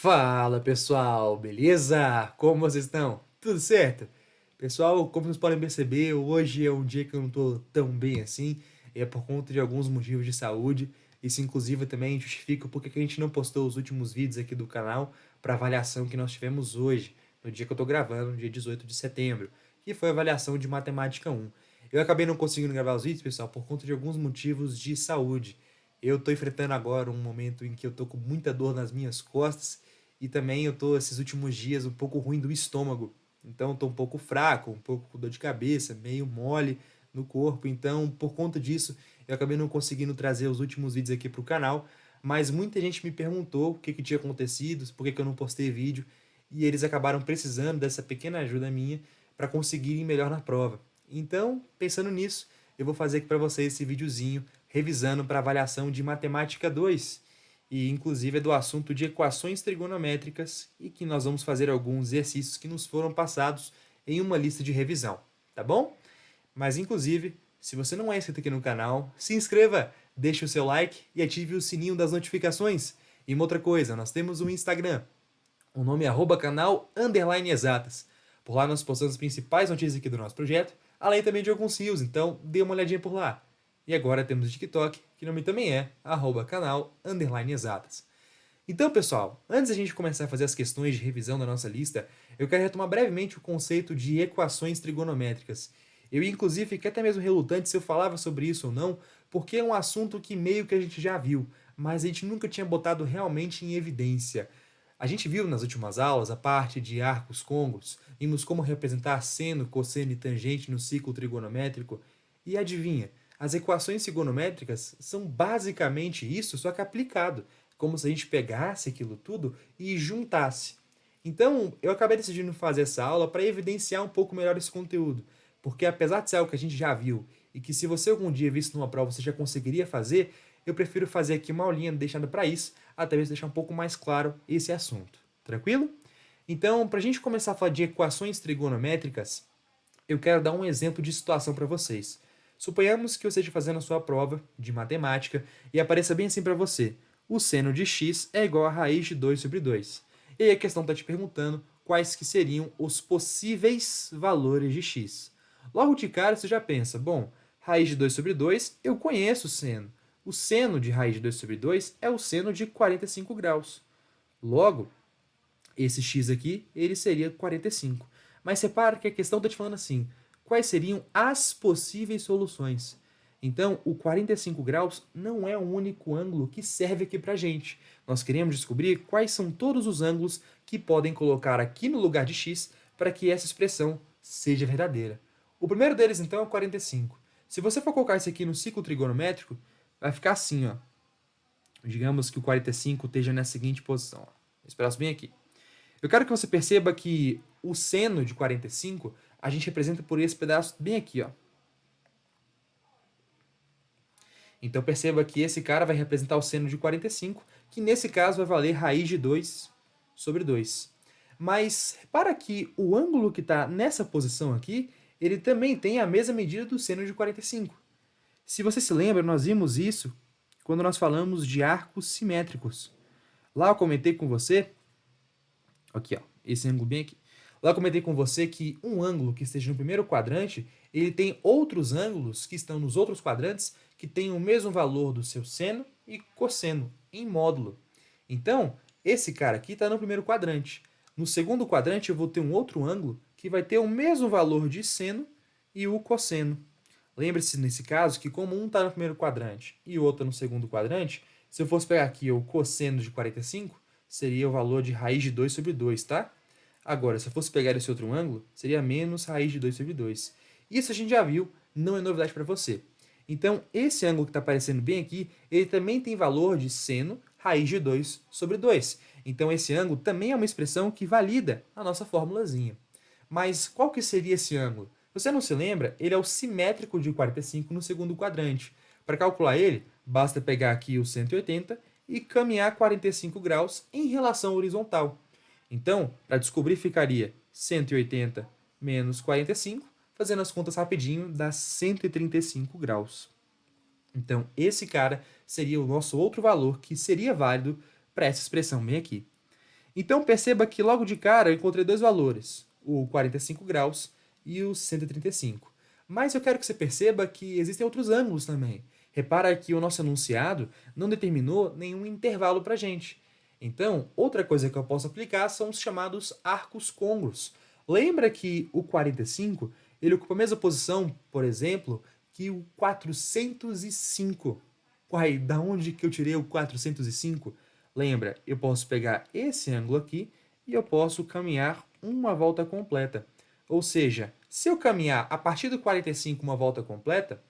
Fala pessoal, beleza? Como vocês estão? Tudo certo? Pessoal, como vocês podem perceber, hoje é um dia que eu não tô tão bem assim, e é por conta de alguns motivos de saúde. Isso inclusive também justifica porque que a gente não postou os últimos vídeos aqui do canal para avaliação que nós tivemos hoje, no dia que eu tô gravando, no dia 18 de setembro, que foi a avaliação de Matemática 1. Eu acabei não conseguindo gravar os vídeos, pessoal, por conta de alguns motivos de saúde. Eu tô enfrentando agora um momento em que eu tô com muita dor nas minhas costas e também eu tô esses últimos dias um pouco ruim do estômago. Então eu tô um pouco fraco, um pouco com dor de cabeça, meio mole no corpo. Então, por conta disso, eu acabei não conseguindo trazer os últimos vídeos aqui pro canal. Mas muita gente me perguntou o que tinha acontecido, por que eu não postei vídeo. E eles acabaram precisando dessa pequena ajuda minha para conseguirem melhor na prova. Então, pensando nisso, eu vou fazer aqui para vocês esse videozinho revisando para avaliação de Matemática 2 e inclusive é do assunto de equações trigonométricas e que nós vamos fazer alguns exercícios que nos foram passados em uma lista de revisão, tá bom? Mas inclusive, se você não é inscrito aqui no canal, se inscreva, deixe o seu like e ative o sininho das notificações. E uma outra coisa, nós temos um Instagram, o nome é @canal_exatas. Por lá nós postamos as principais notícias aqui do nosso projeto, além também de alguns rios, então dê uma olhadinha por lá. E agora temos o TikTok, que o nome também é @canal_exatas. Então, pessoal, antes da gente começar a fazer as questões de revisão da nossa lista, eu quero retomar brevemente o conceito de equações trigonométricas. Eu, inclusive, fiquei até mesmo relutante se eu falava sobre isso ou não, porque é um assunto que meio que a gente já viu, mas a gente nunca tinha botado realmente em evidência. A gente viu nas últimas aulas a parte de arcos côncavos, vimos como representar seno, cosseno e tangente no ciclo trigonométrico, e adivinha, as equações trigonométricas são basicamente isso, só que aplicado, como se a gente pegasse aquilo tudo e juntasse. Então, eu acabei decidindo fazer essa aula para evidenciar um pouco melhor esse conteúdo, porque apesar de ser algo que a gente já viu e que se você algum dia visse numa prova você já conseguiria fazer, eu prefiro fazer aqui uma aulinha deixada para isso, até mesmo deixar um pouco mais claro esse assunto. Tranquilo? Então, para a gente começar a falar de equações trigonométricas, eu quero dar um exemplo de situação para vocês. Suponhamos que eu esteja fazendo a sua prova de matemática e apareça bem assim para você. O seno de x é igual a raiz de 2 sobre 2. E aí a questão está te perguntando quais que seriam os possíveis valores de x. Logo de cara você já pensa, bom, raiz de 2 sobre 2, eu conheço o seno. O seno de raiz de 2 sobre 2 é o seno de 45 graus. Logo, esse x aqui, ele seria 45. Mas repara que a questão está te falando assim, quais seriam as possíveis soluções? Então, o 45 graus não é o único ângulo que serve aqui para a gente. Nós queremos descobrir quais são todos os ângulos que podem colocar aqui no lugar de x para que essa expressão seja verdadeira. O primeiro deles, então, é o 45. Se você for colocar isso aqui no ciclo trigonométrico, vai ficar assim, ó. Digamos que o 45 esteja na seguinte posição. Ó. Expresso bem aqui. Eu quero que você perceba que o seno de 45 a gente representa por esse pedaço bem aqui, ó. Então perceba que esse cara vai representar o seno de 45, que nesse caso vai valer raiz de 2 sobre 2. Mas para que o ângulo que está nessa posição aqui, ele também tem a mesma medida do seno de 45. Se você se lembra, nós vimos isso quando nós falamos de arcos simétricos. Lá eu comentei com você, aqui ó, esse ângulo bem aqui. Lá eu comentei com você que um ângulo que esteja no primeiro quadrante, ele tem outros ângulos que estão nos outros quadrantes que têm o mesmo valor do seu seno e cosseno em módulo. Então, esse cara aqui está no primeiro quadrante. No segundo quadrante eu vou ter um outro ângulo que vai ter o mesmo valor de seno e o cosseno. Lembre-se nesse caso que como um está no primeiro quadrante e o outro no segundo quadrante, se eu fosse pegar aqui o cosseno de 45, seria o valor de raiz de 2 sobre 2, tá? Agora, se eu fosse pegar esse outro ângulo, seria menos raiz de 2 sobre 2. Isso a gente já viu, não é novidade para você. Então, esse ângulo que está aparecendo bem aqui, ele também tem valor de seno raiz de 2 sobre 2. Então, esse ângulo também é uma expressão que valida a nossa formulazinha. Mas qual que seria esse ângulo? Você não se lembra? Ele é o simétrico de 45 no segundo quadrante. Para calcular ele, basta pegar aqui o 180 e caminhar 45 graus em relação horizontal. Então, para descobrir, ficaria 180 menos 45, fazendo as contas rapidinho, dá 135 graus. Então, esse cara seria o nosso outro valor que seria válido para essa expressão bem aqui. Então perceba que logo de cara eu encontrei dois valores, o 45 graus e o 135. Mas eu quero que você perceba que existem outros ângulos também. Repara que o nosso enunciado não determinou nenhum intervalo para a gente. Então, outra coisa que eu posso aplicar são os chamados arcos côngruos. Lembra que o 45 ele ocupa a mesma posição, por exemplo, que o 405. Uai, da onde que eu tirei o 405? Lembra, eu posso pegar esse ângulo aqui e eu posso caminhar uma volta completa. Ou seja, se eu caminhar a partir do 45 uma volta completa,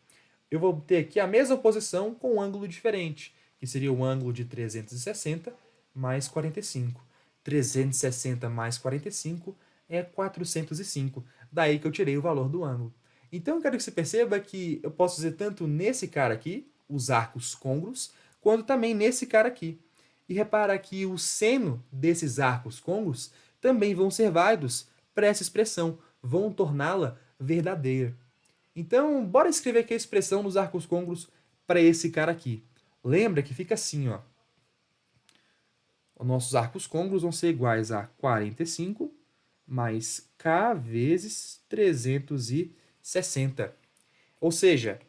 eu vou ter aqui a mesma posição com um ângulo diferente, que seria o ângulo de 360 mais 45. 360 mais 45 é 405. Daí que eu tirei o valor do ângulo. Então eu quero que você perceba que eu posso dizer tanto nesse cara aqui, os arcos côngruos, quanto também nesse cara aqui. E repara que o seno desses arcos côngruos também vão ser válidos para essa expressão, vão torná-la verdadeira. Então, bora escrever aqui a expressão dos arcos côngruos para esse cara aqui. Lembra que fica assim, ó. Os nossos arcos côngruos vão ser iguais a 45 mais k vezes 360. Ou seja,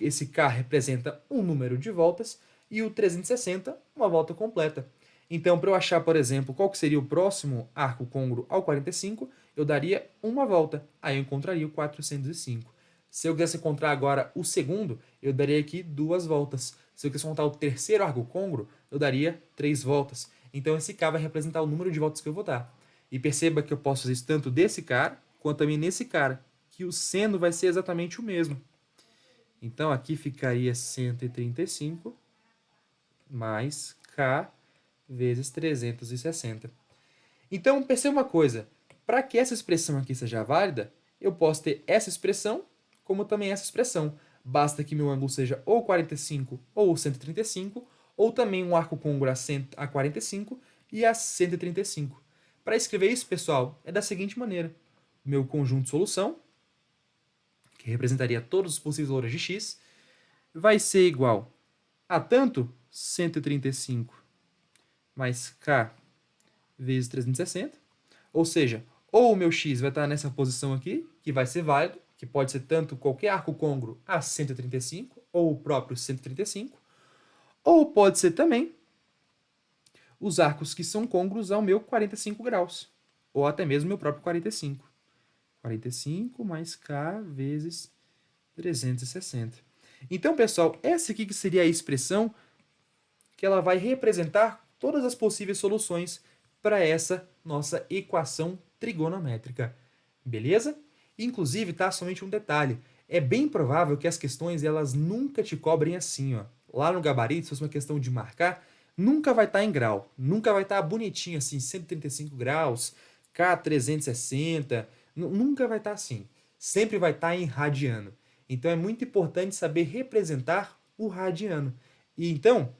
esse k representa um número de voltas e o 360 uma volta completa. Então, para eu achar, por exemplo, qual que seria o próximo arco côngruo ao 45, eu daria uma volta. Aí eu encontraria o 405. Se eu quisesse encontrar agora o segundo, eu daria aqui duas voltas. Se eu quisesse contar o terceiro arco côngruo, eu daria três voltas. Então, esse K vai representar o número de voltas que eu vou dar. E perceba que eu posso fazer isso tanto desse cara, quanto também nesse cara, que o seno vai ser exatamente o mesmo. Então, aqui ficaria 135 mais K vezes 360. Então, perceba uma coisa. Para que essa expressão aqui seja válida, eu posso ter essa expressão, como também essa expressão. Basta que meu ângulo seja ou 45 ou 135, ou também um arco côngruo a 45 e a 135. Para escrever isso, pessoal, é da seguinte maneira. Meu conjunto de solução, que representaria todos os possíveis valores de x, vai ser igual a tanto 135 mais k vezes 360, ou seja, ou o meu x vai estar nessa posição aqui, que vai ser válido, que pode ser tanto qualquer arco côngruo a 135, ou o próprio 135, ou pode ser também os arcos que são côngruos ao meu 45 graus, ou até mesmo meu próprio 45. 45 mais k vezes 360. Então, pessoal, essa aqui que seria a expressão que ela vai representar todas as possíveis soluções para essa nossa equação trigonométrica. Beleza? Inclusive, tá, somente um detalhe. É bem provável que as questões elas nunca te cobrem assim, ó. Lá no gabarito, se fosse uma questão de marcar, nunca vai estar em grau, nunca vai estar bonitinho assim, 135 graus, K 360, nunca vai estar assim. Sempre vai estar em radiano. Então é muito importante saber representar o radiano. E então,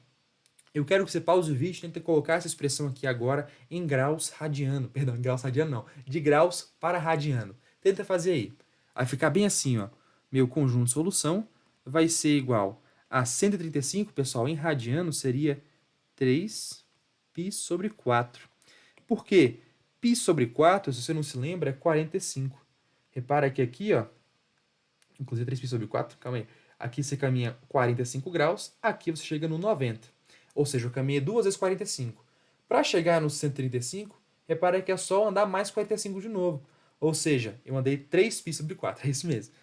eu quero que você pause o vídeo e tente colocar essa expressão aqui agora em graus radiano. Perdão, em graus radiano não. De graus para radiano. Tenta fazer aí. Vai ficar bem assim, ó. Meu conjunto de solução vai ser igual a 135, pessoal, em radiano seria 3π sobre 4. Por quê? Π sobre 4, se você não se lembra, é 45. Repara que aqui, ó, inclusive 3π sobre 4, calma aí. Aqui você caminha 45 graus, aqui você chega no 90. Ou seja, eu caminhei 2 vezes 45. Para chegar no 135, repara que é só andar mais 45 de novo. Ou seja, eu andei 3π sobre 4, é isso mesmo.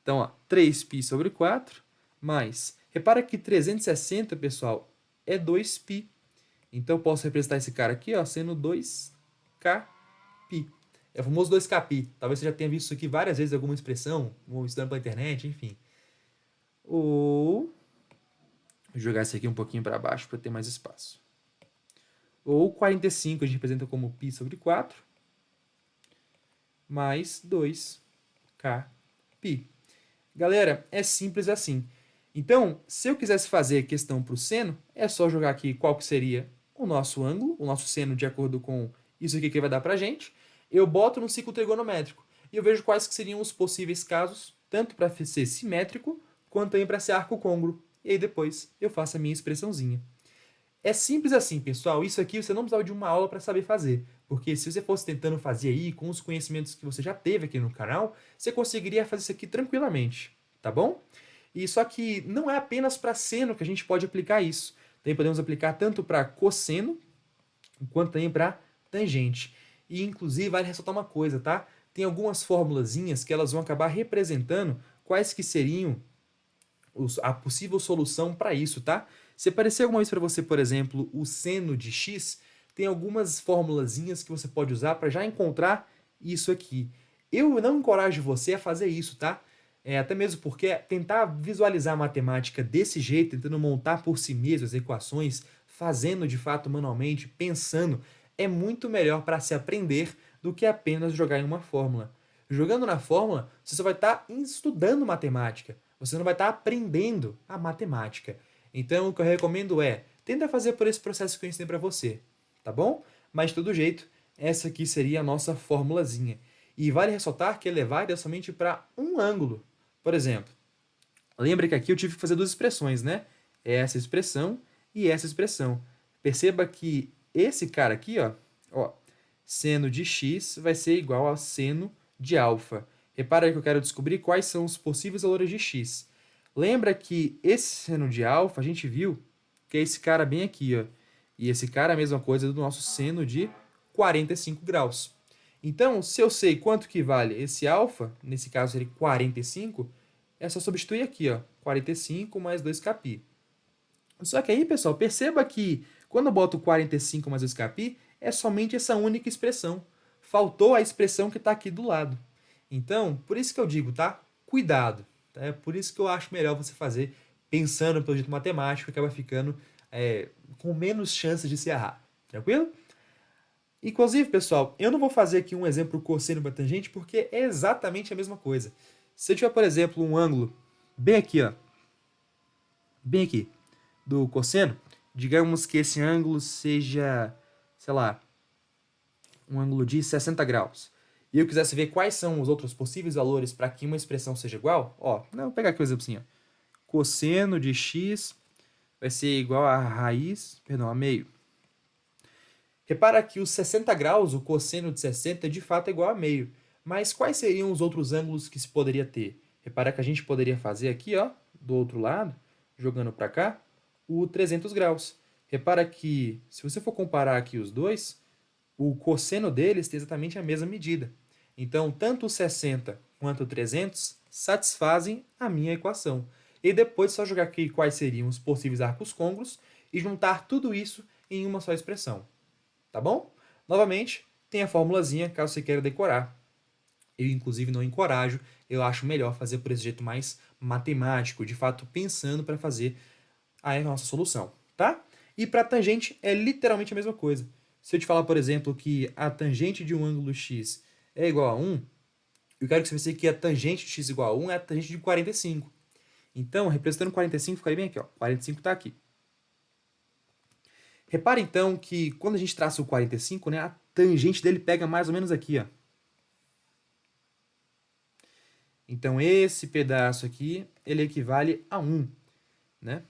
Então, ó, 3π sobre 4 mais... Repara que 360, pessoal, é 2π. Então, eu posso representar esse cara aqui, ó, sendo 2kπ. É o famoso 2kπ. Talvez você já tenha visto isso aqui várias vezes em alguma expressão, ou estudando pela internet, enfim. Ou... Vou jogar esse aqui um pouquinho para baixo para ter mais espaço. Ou 45 a gente representa como π sobre 4 mais 2kπ. Galera, é simples assim. Então, se eu quisesse fazer a questão para o seno, é só jogar aqui qual que seria o nosso ângulo, o nosso seno de acordo com isso aqui que vai dar para a gente. Eu boto no ciclo trigonométrico e eu vejo quais que seriam os possíveis casos, tanto para ser simétrico, quanto também para ser arco côngruo. E aí depois eu faço a minha expressãozinha. É simples assim, pessoal. Isso aqui você não precisava de uma aula para saber fazer. Porque se você fosse tentando fazer aí com os conhecimentos que você já teve aqui no canal, você conseguiria fazer isso aqui tranquilamente, tá bom? E só que não é apenas para seno que a gente pode aplicar isso. Também podemos aplicar tanto para cosseno quanto também para tangente. E inclusive vale ressaltar uma coisa, tá? Tem algumas formulazinhas que elas vão acabar representando quais que seriam a possível solução para isso, tá? Se aparecer alguma vez para você, por exemplo, o seno de x, tem algumas formulazinhas que você pode usar para já encontrar isso aqui. Eu não encorajo você a fazer isso, tá? Até mesmo porque tentar visualizar a matemática desse jeito, tentando montar por si mesmo as equações, fazendo de fato manualmente, pensando, é muito melhor para se aprender do que apenas jogar em uma fórmula. Jogando na fórmula, você só vai estar estudando matemática. Você não vai estar aprendendo a matemática. Então, o que eu recomendo é, tenta fazer por esse processo que eu ensinei para você, tá bom? Mas, de todo jeito, essa aqui seria a nossa formulazinha. E vale ressaltar que ela é válida somente para um ângulo. Por exemplo, lembra que aqui eu tive que fazer duas expressões, né? Essa expressão e essa expressão. Perceba que esse cara aqui, ó, seno de x vai ser igual a seno de alfa. Repara aí que eu quero descobrir quais são os possíveis valores de x. Lembra que esse seno de alfa, a gente viu que é esse cara bem aqui, ó. E esse cara é a mesma coisa do nosso seno de 45 graus. Então, se eu sei quanto que vale esse alfa, nesse caso seria 45, é só substituir aqui, ó, 45 mais 2κ. Só que aí, pessoal, perceba que quando eu boto 45 mais 2κ, é somente essa única expressão. Faltou a expressão que está aqui do lado. Então, por isso que eu digo, tá? Cuidado. Tá? É por isso que eu acho melhor você fazer pensando pelo jeito matemático, acaba ficando com menos chances de se errar. Tranquilo? Inclusive, pessoal, eu não vou fazer aqui um exemplo cosseno para tangente porque é exatamente a mesma coisa. Se eu tiver, por exemplo, um ângulo bem aqui, ó, bem aqui, do cosseno, digamos que esse ângulo seja, sei lá, um ângulo de 60 graus, e eu quisesse ver quais são os outros possíveis valores para que uma expressão seja igual, ó, vou pegar aqui o exemplo assim, ó, cosseno de x vai ser igual a meio. Repara que os 60 graus, o cosseno de 60, de fato é igual a meio. Mas quais seriam os outros ângulos que se poderia ter? Repara que a gente poderia fazer aqui, ó, do outro lado, jogando para cá, o 300 graus. Repara que, se você for comparar aqui os dois, o cosseno deles tem exatamente a mesma medida. Então, tanto o 60 quanto o 300 satisfazem a minha equação. E depois é só jogar aqui quais seriam os possíveis arcos côncavos e juntar tudo isso em uma só expressão. Tá bom? Novamente, tem a formulazinha caso você queira decorar. Eu, inclusive, não encorajo. Eu acho melhor fazer por esse jeito mais matemático, de fato, pensando para fazer a nossa solução, tá? E para tangente é literalmente a mesma coisa. Se eu te falar, por exemplo, que a tangente de um ângulo x é igual a 1, eu quero que você pense que a tangente de x igual a 1 é a tangente de 45. Então, representando 45, ficaria bem aqui, ó. 45 está aqui. Repara então que quando a gente traça o 45, né, a tangente dele pega mais ou menos aqui, ó. Então esse pedaço aqui, ele equivale a 1, né?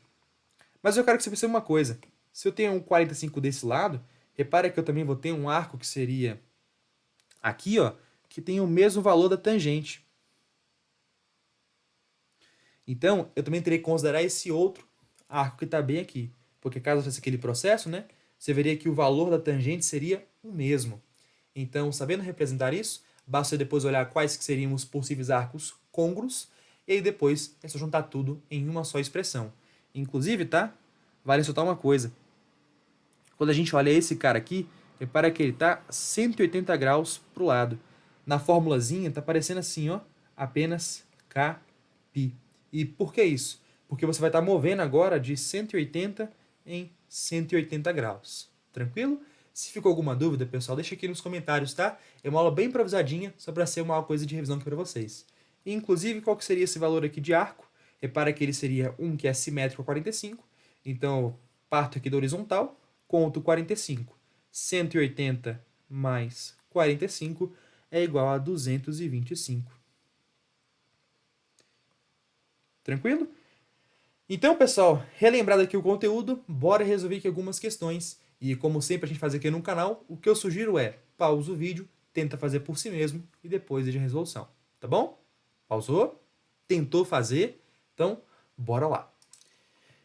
Mas eu quero que você perceba uma coisa. Se eu tenho um 45 desse lado, repara que eu também vou ter um arco que seria aqui, ó, que tem o mesmo valor da tangente. Então, eu também teria que considerar esse outro arco que está bem aqui. Porque caso fosse aquele processo, né, você veria que o valor da tangente seria o mesmo. Então, sabendo representar isso, basta depois olhar quais que seriam os possíveis arcos côncavos, e aí depois é só juntar tudo em uma só expressão. Inclusive, tá? Vale ressaltar uma coisa. Quando a gente olha esse cara aqui, repara que ele está 180 graus para o lado. Na formulazinha está aparecendo assim, ó, apenas Kπ. E por que isso? Porque você vai estar movendo agora de 180 em 180 graus. Tranquilo? Se ficou alguma dúvida, pessoal, deixa aqui nos comentários, tá? É uma aula bem improvisadinha, só para ser uma coisa de revisão aqui para vocês. E, inclusive, qual que seria esse valor aqui de arco? Repara que ele seria um que é simétrico a 45. Então, eu parto aqui da horizontal, conto 45. 180 mais 45 é igual a 225. Tranquilo? Então, pessoal, relembrado aqui o conteúdo, bora resolver aqui algumas questões. E como sempre a gente faz aqui no canal, o que eu sugiro é pausa o vídeo, tenta fazer por si mesmo e depois veja a resolução, tá bom? Pausou? Tentou fazer? Então, bora lá.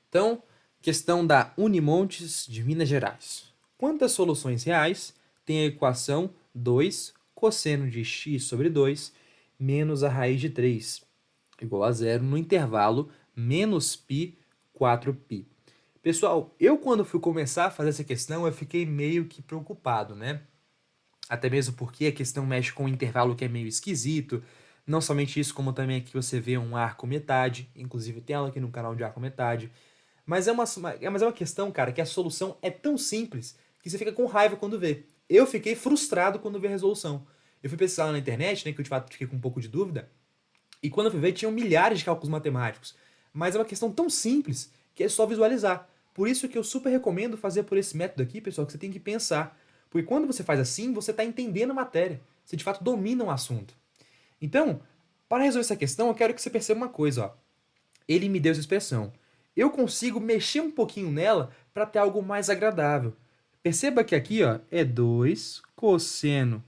Então, questão da Unimontes de Minas Gerais. Quantas soluções reais tem a equação 2 cosseno de x sobre 2 menos a raiz de 3 igual a zero no intervalo menos π, 4π? Pessoal, eu quando fui começar a fazer essa questão, eu fiquei meio que preocupado, né? Até mesmo porque a questão mexe com um intervalo que é meio esquisito. Não somente isso, como também aqui você vê um arco metade. Inclusive tem ela aqui no canal de arco metade. Mas é uma questão, cara, que a solução é tão simples que você fica com raiva quando vê. Eu fiquei frustrado quando vi a resolução. Eu fui pesquisar lá na internet, né, que eu de fato fiquei com um pouco de dúvida, e quando eu fui ver, tinham milhares de cálculos matemáticos. Mas é uma questão tão simples que é só visualizar. Por isso que eu super recomendo fazer por esse método aqui, pessoal, que você tem que pensar. Porque quando você faz assim, você está entendendo a matéria. Você de fato domina o assunto. Então, para resolver essa questão, eu quero que você perceba uma coisa, ó. Ele me deu essa expressão. Eu consigo mexer um pouquinho nela para ter algo mais agradável. Perceba que aqui ó, é 2 cosseno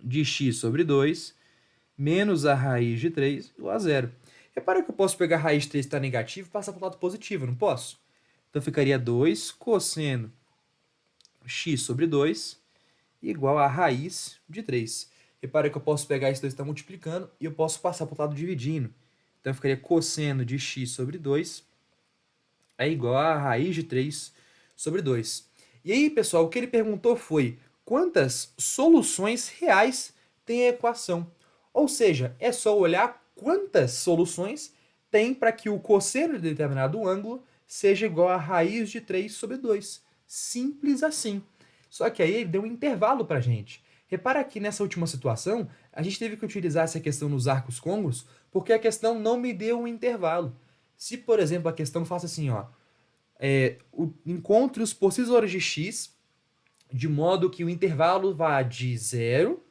de x sobre 2 menos a raiz de 3 igual a zero. Repara que eu posso pegar a raiz de 3 que está negativo e passar para o lado positivo, não posso? Então ficaria 2 cosseno x sobre 2 igual a raiz de 3. Repara que eu posso pegar esse 2 que está multiplicando e eu posso passar para o lado dividindo. Então ficaria cosseno de x sobre 2 é igual a raiz de 3 sobre 2. E aí, pessoal, o que ele perguntou foi quantas soluções reais tem a equação. Ou seja, é só olhar quantas soluções tem para que o cosseno de determinado ângulo seja igual a raiz de 3 sobre 2. Simples assim. Só que aí ele deu um intervalo para a gente. Repara que nessa última situação, a gente teve que utilizar essa questão nos arcos côncavos, porque a questão não me deu um intervalo. Se, por exemplo, a questão faz assim, ó, encontre os possíveis de x de modo que o intervalo vá de 0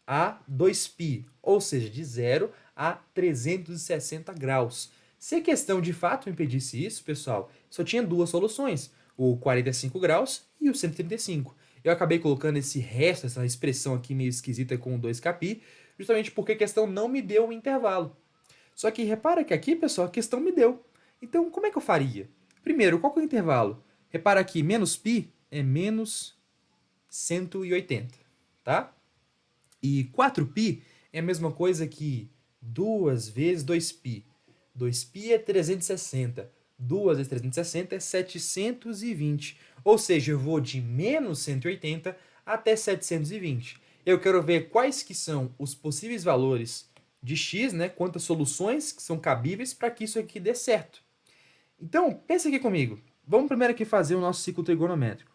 a 2π, ou seja, de 0 a 360 graus. Se a questão de fato impedisse isso, pessoal, só tinha duas soluções, o 45 graus e o 135. Eu acabei colocando esse resto, essa expressão aqui meio esquisita com 2κπ, justamente porque a questão não me deu um intervalo. Só que repara que aqui, pessoal, a questão me deu. Então, como é que eu faria? Primeiro, qual que é o intervalo? Repara aqui, menos π é menos 180, tá? E 4π é a mesma coisa que 2 vezes 2π. 2π é 360. 2 vezes 360 é 720. Ou seja, eu vou de menos 180 até 720. Eu quero ver quais que são os possíveis valores de x, né? Quantas soluções que são cabíveis para que isso aqui dê certo. Então, pensa aqui comigo. Vamos primeiro aqui fazer o nosso ciclo trigonométrico.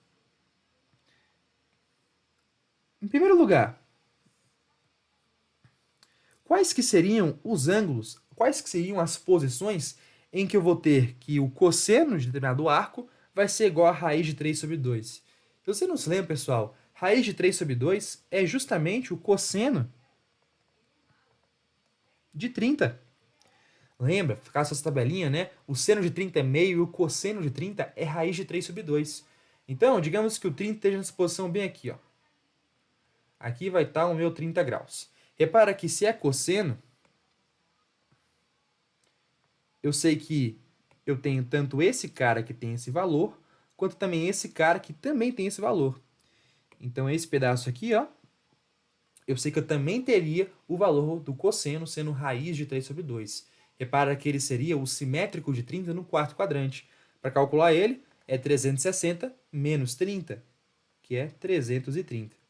Em primeiro lugar, quais que seriam os ângulos, quais que seriam as posições em que eu vou ter que o cosseno de determinado arco vai ser igual a raiz de 3 sobre 2? Se você não se lembra, pessoal, raiz de 3 sobre 2 é justamente o cosseno de 30. Lembra? Ficar essa tabelinha, né? O seno de 30 é meio e o cosseno de 30 é raiz de 3 sobre 2. Então, digamos que o 30 esteja nessa posição bem aqui, ó. Aqui vai estar o meu 30 graus. Repara que se é cosseno, eu sei que eu tenho tanto esse cara que tem esse valor, quanto também esse cara que também tem esse valor. Então, esse pedaço aqui, ó, eu sei que eu também teria o valor do cosseno sendo raiz de 3 sobre 2. Repara que ele seria o simétrico de 30 no quarto quadrante. Para calcular ele, é 360 menos 30, que é 330.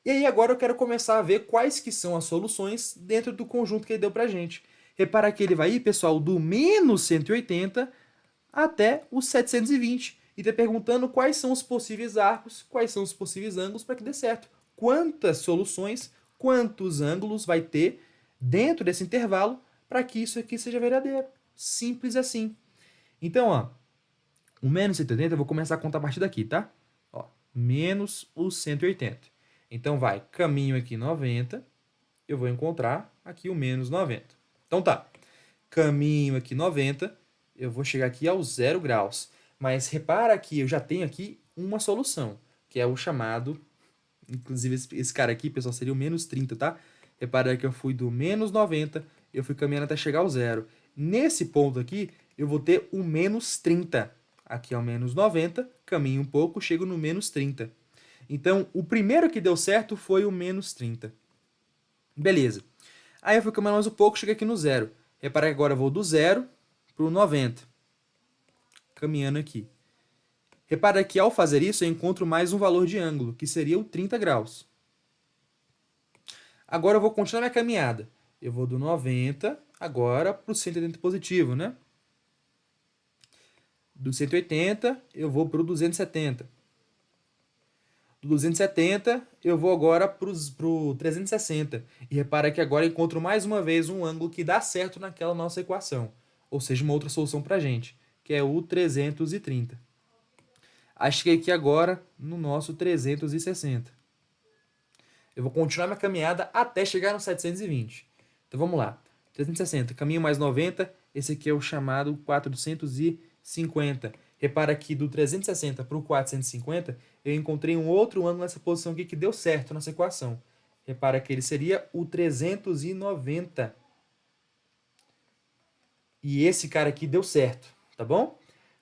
E aí agora eu quero começar a ver quais que são as soluções dentro do conjunto que ele deu para a gente. Repara que ele vai ir, pessoal, do menos 180 até os 720. E está perguntando quais são os possíveis arcos, quais são os possíveis ângulos para que dê certo. Quantas soluções, quantos ângulos vai ter dentro desse intervalo para que isso aqui seja verdadeiro. Simples assim. Então, ó, o menos 180 eu vou começar a contar a partir daqui, tá? Ó, menos os 180. Então vai, caminho aqui 90, eu vou encontrar aqui o menos 90. Então tá, caminho aqui 90, eu vou chegar aqui aos 0 graus. Mas repara que eu já tenho aqui uma solução, que é o chamado... Inclusive, esse cara aqui, pessoal, seria o menos 30, tá? Repara que eu fui do menos 90, eu fui caminhando até chegar ao zero. Nesse ponto aqui, eu vou ter o menos 30. Aqui é o menos 90, caminho um pouco, chego no menos 30. Então, o primeiro que deu certo foi o menos 30. Beleza. Aí eu fui caminhando mais um pouco, cheguei aqui no zero. Repara que agora eu vou do zero para o 90. Caminhando aqui. Repara que ao fazer isso eu encontro mais um valor de ângulo, que seria o 30 graus. Agora eu vou continuar minha caminhada. Eu vou do 90 agora para o 180 positivo, né? Do 180 eu vou para o 270. Do 270 eu vou agora para o 360. E repara que agora eu encontro mais uma vez um ângulo que dá certo naquela nossa equação. Ou seja, uma outra solução para a gente, que é o 330. Aí cheguei aqui agora no nosso 360. Eu vou continuar minha caminhada até chegar no 720. Então vamos lá. 360, caminho mais 90, esse aqui é o chamado 450. Repara que do 360 para o 450, eu encontrei um outro ângulo nessa posição aqui que deu certo nessa equação. Repara que ele seria o 390. E esse cara aqui deu certo, tá bom?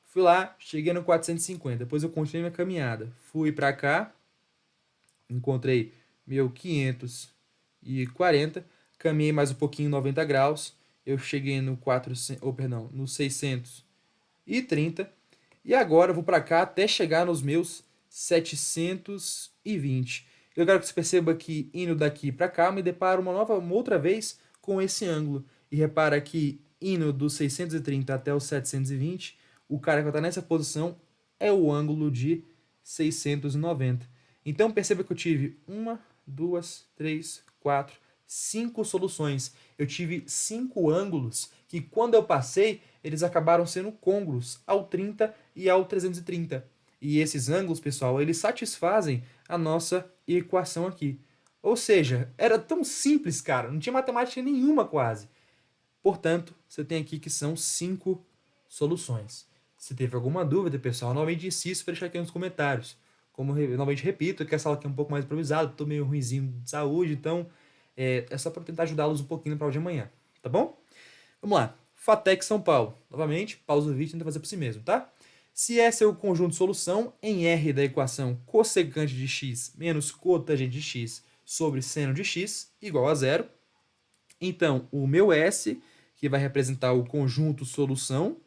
Fui lá, cheguei no 450, depois eu continuei minha caminhada. Fui para cá, encontrei meu 540, caminhei mais um pouquinho 90 graus, eu cheguei no 630, e agora eu vou para cá até chegar nos meus 720. Eu quero que você perceba que indo daqui para cá, eu me deparo uma outra vez com esse ângulo. E repara que indo dos 630 até os 720, o cara que vai estar nessa posição é o ângulo de 690. Então perceba que eu tive 1, 2, 3, 4, 5 soluções. Eu tive 5 ângulos que quando eu passei, eles acabaram sendo côngruos ao 30 e ao 330. E esses ângulos, pessoal, eles satisfazem a nossa equação aqui. Ou seja, era tão simples, cara, não tinha matemática nenhuma quase. Portanto, você tem aqui que são 5 soluções. Se teve alguma dúvida, pessoal, novamente insisto para deixar aqui nos comentários. Como eu novamente repito, que essa aula aqui é um pouco mais improvisada, estou meio ruinzinho de saúde, então é só para tentar ajudá-los um pouquinho para o de amanhã, tá bom? Vamos lá. FATEC São Paulo. Novamente, pausa o vídeo e tenta fazer por si mesmo, tá? Se S é o conjunto de solução em R da equação cossecante de x menos cotangente de x sobre seno de x igual a zero, então o meu S, que vai representar o conjunto solução,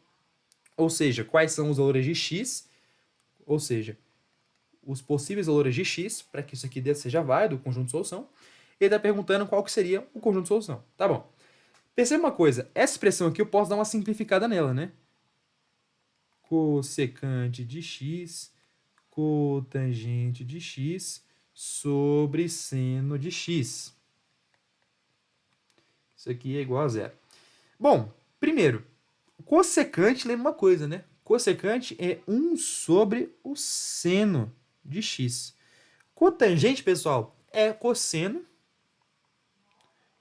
ou seja, quais são os valores de x, ou seja, os possíveis valores de x, para que isso aqui seja válido, o conjunto de solução, ele está perguntando qual que seria o conjunto de solução. Tá bom. Perceba uma coisa, essa expressão aqui eu posso dar uma simplificada nela, né? Cossecante de x, cotangente de x sobre seno de x. Isso aqui é igual a zero. Bom, primeiro, cossecante, lembra uma coisa, né? Cossecante é 1 sobre o seno de x. Cotangente, pessoal, é cosseno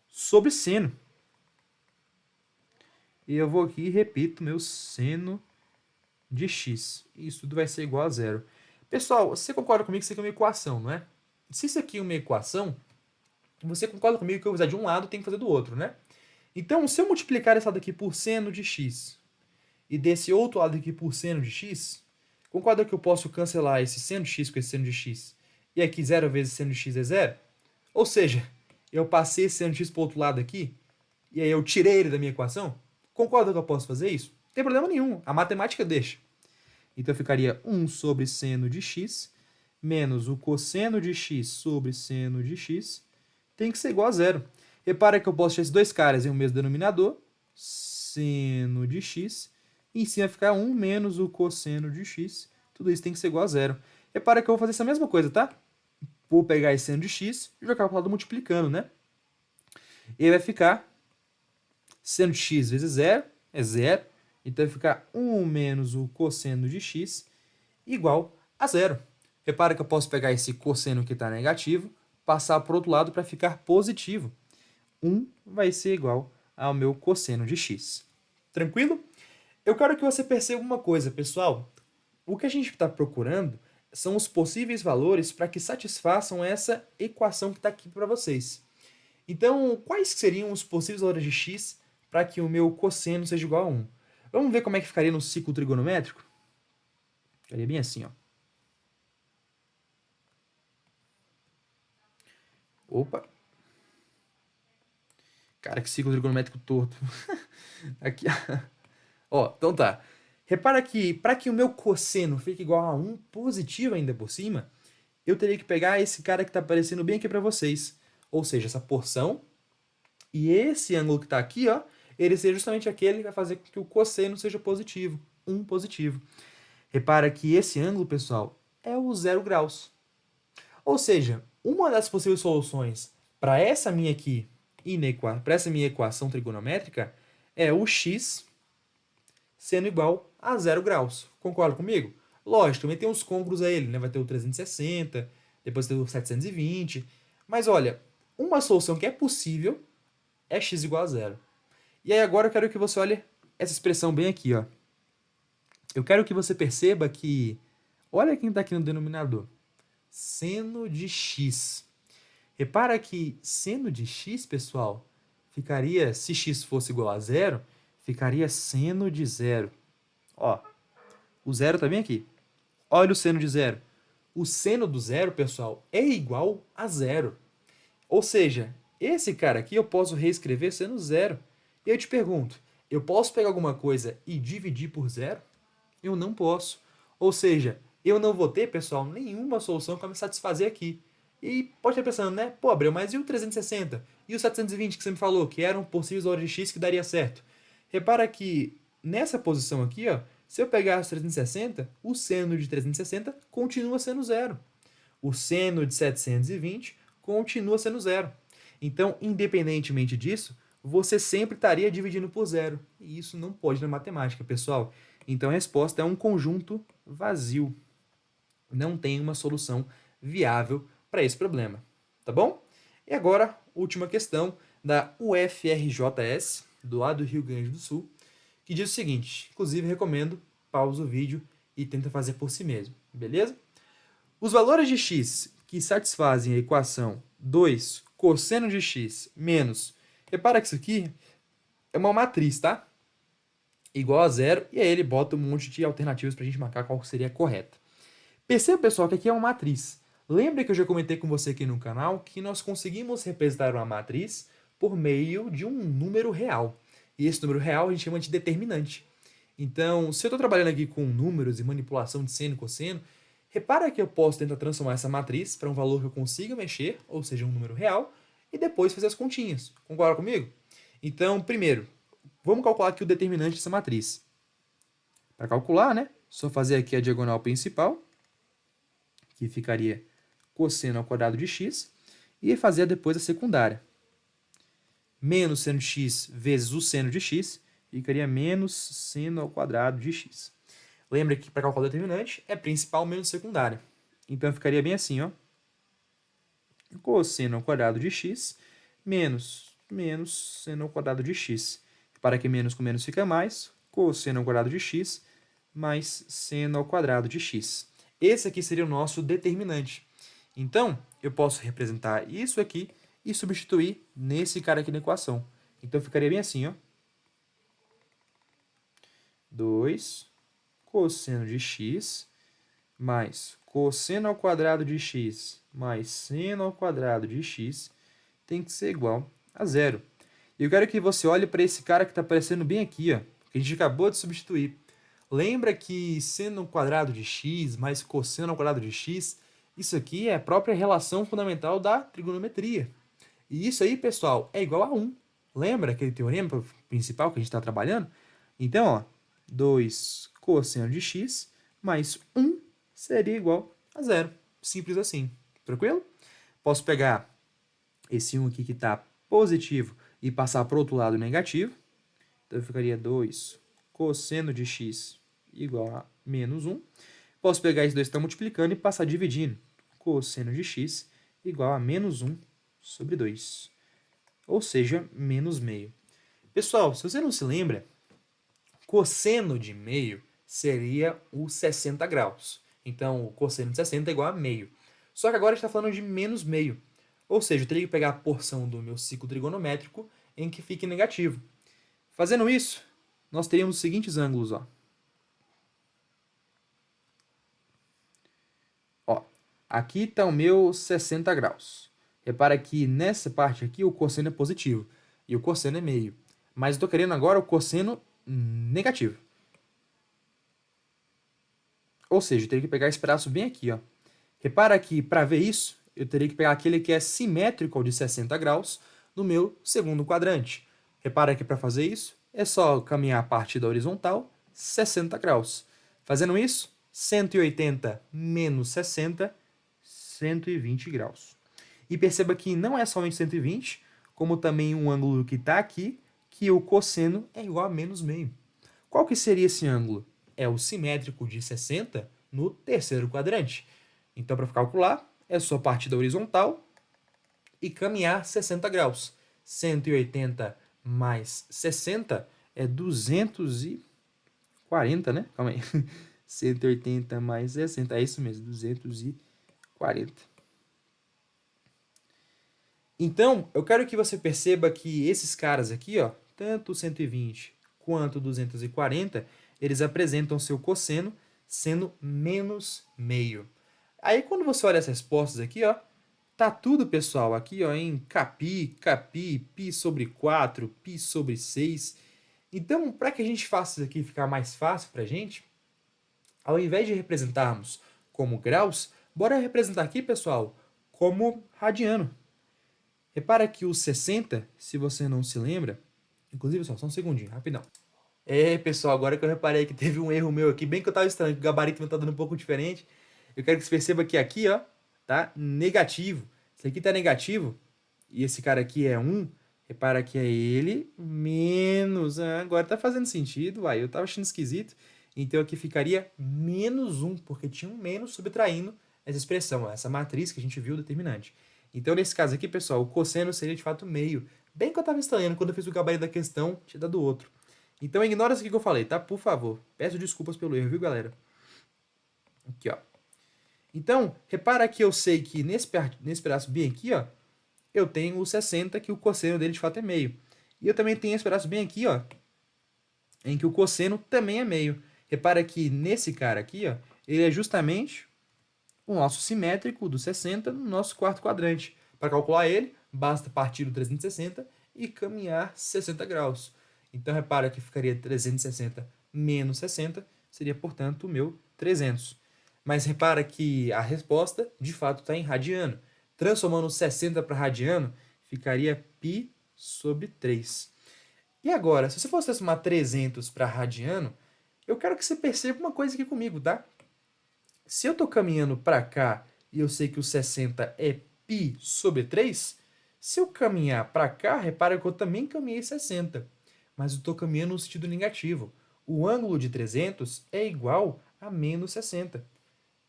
sobre seno. E eu vou aqui e repito meu seno de x. Isso tudo vai ser igual a zero. Pessoal, você concorda comigo que isso aqui é uma equação, não é? Se isso aqui é uma equação, você concorda comigo que eu vou usar de um lado tem que fazer do outro, né? Então, se eu multiplicar esse lado aqui por seno de x e desse outro lado aqui por seno de x, concorda que eu posso cancelar esse seno de x com esse seno de x? E aqui 0 vezes seno de x é 0? Ou seja, eu passei esse seno de x para o outro lado aqui, e aí eu tirei ele da minha equação? Concorda que eu posso fazer isso? Não tem problema nenhum, a matemática deixa. Então ficaria 1 sobre seno de x menos o cosseno de x sobre seno de x tem que ser igual a zero. Repara que eu posso deixar esses dois caras em um mesmo denominador, seno de x, e em cima ficar 1 menos o cosseno de x, tudo isso tem que ser igual a zero. Repara que eu vou fazer essa mesma coisa, tá? Vou pegar esse seno de x e jogar para o lado multiplicando, né? E aí vai ficar seno de x vezes zero, é zero. Então vai ficar 1 menos o cosseno de x igual a zero. Repara que eu posso pegar esse cosseno que está negativo, passar para o outro lado para ficar positivo. 1 vai ser igual ao meu cosseno de x. Tranquilo? Eu quero que você perceba uma coisa, pessoal. O que a gente está procurando são os possíveis valores para que satisfaçam essa equação que está aqui para vocês. Então, quais seriam os possíveis valores de x para que o meu cosseno seja igual a 1? Vamos ver como é que ficaria no ciclo trigonométrico? Ficaria bem assim, ó. Opa! Cara, que ciclo trigonométrico torto. Aqui, ó, então tá. Repara que para que o meu cosseno fique igual a 1 positivo ainda por cima, eu teria que pegar esse cara que está aparecendo bem aqui para vocês. Ou seja, essa porção e esse ângulo que está aqui, ó, ele seja justamente aquele que vai fazer com que o cosseno seja positivo, 1 positivo. Repara que esse ângulo, pessoal, é o 0 graus. Ou seja, uma das possíveis soluções para essa minha aqui, para essa minha equação trigonométrica, é o x sendo igual a 0 graus. Concorda comigo? Lógico, também tem os côncavos a ele, né? Vai ter o 360, depois tem o 720. Mas olha, uma solução que é possível é x igual a 0. E aí agora eu quero que você olhe essa expressão bem aqui, ó. Eu quero que você perceba que, olha quem está aqui no denominador, seno de x. Repara que seno de x, pessoal, ficaria, se x fosse igual a 0, ficaria seno de 0. Ó, o 0 está bem aqui. Olha o seno de 0. O seno do 0, pessoal, é igual a 0. Ou seja, esse cara aqui eu posso reescrever sendo 0. E eu te pergunto, eu posso pegar alguma coisa e dividir por 0? Eu não posso. Ou seja, eu não vou ter, pessoal, nenhuma solução que vai me satisfazer aqui. E pode estar pensando, né? Pô, Abreu, mas e o 360? E o 720 que você me falou, que eram possíveis valores de x que daria certo? Repara que nessa posição aqui, ó, se eu pegar os 360, o seno de 360 continua sendo 0. O seno de 720 continua sendo 0. Então, independentemente disso, você sempre estaria dividindo por 0. E isso não pode na matemática, pessoal. Então, a resposta é um conjunto vazio. Não tem uma solução viável para esse problema. Tá bom? E agora, última questão da UFRJS, do lado do Rio Grande do Sul, que diz o seguinte, inclusive recomendo, pausa o vídeo e tenta fazer por si mesmo, beleza? Os valores de x que satisfazem a equação 2 cosseno de x menos... Repara que isso aqui é uma matriz, tá? Igual a 0, e aí ele bota um monte de alternativas para a gente marcar qual seria a correta. Perceba, pessoal, que aqui é uma matriz. Lembra que eu já comentei com você aqui no canal que nós conseguimos representar uma matriz por meio de um número real. E esse número real a gente chama de determinante. Então, se eu estou trabalhando aqui com números e manipulação de seno e cosseno, repara que eu posso tentar transformar essa matriz para um valor que eu consiga mexer, ou seja, um número real, e depois fazer as continhas. Concorda comigo? Então, primeiro, vamos calcular aqui o determinante dessa matriz. Para calcular, né? Só fazer aqui a diagonal principal, que ficaria cosseno ao quadrado de x, e fazer depois a secundária. Menos seno de x vezes o seno de x, ficaria menos seno ao quadrado de x. Lembra que para calcular o determinante é principal menos secundária. Então ficaria bem assim, ó. Cosseno ao quadrado de x menos seno ao quadrado de x. Para que menos com menos fica mais, cosseno ao quadrado de x mais seno ao quadrado de x. Esse aqui seria o nosso determinante. Então, eu posso representar isso aqui e substituir nesse cara aqui na equação. Então, ficaria bem assim, ó. 2 cosseno de x mais cosseno ao quadrado de x mais seno ao quadrado de x tem que ser igual a 0. E eu quero que você olhe para esse cara que está aparecendo bem aqui, ó, que a gente acabou de substituir. Lembra que seno ao quadrado de x mais cosseno ao quadrado de x, isso aqui é a própria relação fundamental da trigonometria. E isso aí, pessoal, é igual a 1. Lembra aquele teorema principal que a gente está trabalhando? Então, ó, 2 cosseno de x mais 1 seria igual a 0. Simples assim. Tranquilo? Posso pegar esse 1 aqui que está positivo e passar para o outro lado negativo. Então, ficaria 2 cosseno de x igual a menos 1. Posso pegar esses dois que estão multiplicando e passar dividindo. Cosseno de x igual a menos 1 sobre 2. Ou seja, menos meio. Pessoal, se você não se lembra, Cosseno de meio seria o 60 graus. Então, o cosseno de 60 é igual a meio. Só que agora a gente está falando de menos meio. Ou seja, eu teria que pegar a porção do meu ciclo trigonométrico em que fique negativo. Fazendo isso, nós teríamos os seguintes ângulos. Ó, aqui está o meu 60 graus. Repara que nessa parte aqui o cosseno é positivo e o cosseno é meio. Mas eu estou querendo agora o cosseno negativo. Ou seja, eu teria que pegar esse pedaço bem aqui. Ó. Repara que para ver isso, eu teria que pegar aquele que é simétrico ao de 60 graus no meu segundo quadrante. Repara que para fazer isso, é só caminhar a parte da horizontal 60 graus. Fazendo isso, 180 menos 60, 120 graus. E perceba que não é somente 120, como também um ângulo que está aqui, que o cosseno é igual a menos meio. Qual que seria esse ângulo? É o simétrico de 60 no terceiro quadrante. Então, para calcular, é só partir da horizontal e caminhar 60 graus. 180 mais 60 é 240, né? Calma aí. 180 mais 60, é isso mesmo, 240. Então, eu quero que você perceba que esses caras aqui, ó, tanto 120 quanto 240, eles apresentam seu cosseno sendo menos meio. Aí, quando você olha as respostas aqui, ó, tá tudo, pessoal, aqui ó, em capi, pi sobre 4, pi sobre 6. Então, para que a gente faça isso aqui ficar mais fácil para a gente, ao invés de representarmos como graus, bora representar aqui, pessoal, como radiano. Repara que o 60, se você não se lembra, inclusive, só um segundinho, rapidão. Pessoal, agora que eu reparei que teve um erro meu aqui, bem que eu estava estranho, que o gabarito meu tá dando um pouco diferente. Eu quero que você perceba que aqui, ó, tá negativo. Esse aqui tá negativo, e esse cara aqui é 1, repara que é ele menos... agora tá fazendo sentido, uai, eu tava achando esquisito. Então aqui ficaria menos 1, porque tinha um menos subtraindo essa expressão, essa matriz que a gente viu determinante. Então, nesse caso aqui, pessoal, o cosseno seria de fato meio. Bem que eu estava estranhando, quando eu fiz o gabarito da questão, tinha dado outro. Então, ignora isso aqui que eu falei, tá? Por favor. Peço desculpas pelo erro, viu, galera? Aqui, ó. Então, repara que eu sei que nesse pedaço bem aqui, ó, eu tenho o 60, que o cosseno dele de fato é meio. E eu também tenho esse pedaço bem aqui, ó, em que o cosseno também é meio. Repara que nesse cara aqui, ó, ele é justamente o nosso simétrico do 60 no nosso quarto quadrante. Para calcular ele, basta partir do 360 e caminhar 60 graus. Então, repara que ficaria 360 menos 60, seria, portanto, o meu 300. Mas repara que a resposta, de fato, está em radiano. Transformando 60 para radiano, ficaria π sobre 3. E agora, se você fosse transformar 300 para radiano, eu quero que você perceba uma coisa aqui comigo, tá? Se eu estou caminhando para cá e eu sei que o 60 é π sobre 3, se eu caminhar para cá, repara que eu também caminhei 60, mas eu estou caminhando no sentido negativo. O ângulo de 300 é igual a menos 60.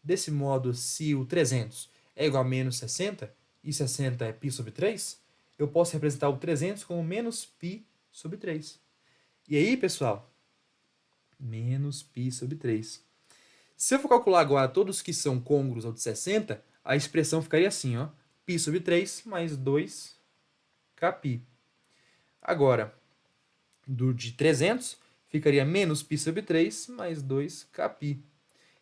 Desse modo, se o 300 é igual a menos 60 e 60 é π sobre 3, eu posso representar o 300 como menos π sobre 3. E aí, pessoal, menos π sobre 3. Se eu for calcular agora todos que são côngruos ao de 60, a expressão ficaria assim, ó, π sobre 3 mais 2kπ. Agora, do de 300, ficaria menos π sobre 3 mais 2kπ.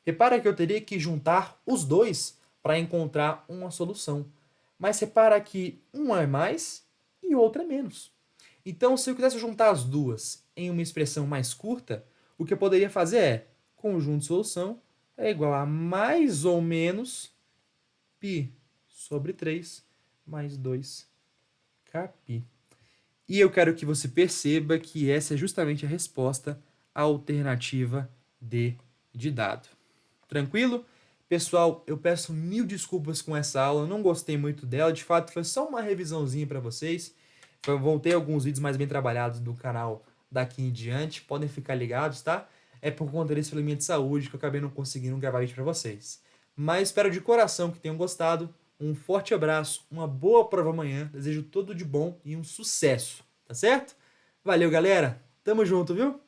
Repara que eu teria que juntar os dois para encontrar uma solução. Mas repara que um é mais e o outro é menos. Então, se eu quisesse juntar as duas em uma expressão mais curta, o que eu poderia fazer é, conjunto de solução é igual a mais ou menos π sobre 3 mais 2kπ. E eu quero que você perceba que essa é justamente a resposta à alternativa D de dado. Tranquilo? Pessoal, eu peço mil desculpas com essa aula, eu não gostei muito dela, de fato foi só uma revisãozinha para vocês. Vão ter alguns vídeos mais bem trabalhados do canal daqui em diante, podem ficar ligados, tá? É por conta desse problema de saúde que eu acabei não conseguindo gravar vídeo para vocês. Mas espero de coração que tenham gostado. Um forte abraço, uma boa prova amanhã, desejo tudo de bom e um sucesso, tá certo? Valeu, galera! Tamo junto, viu?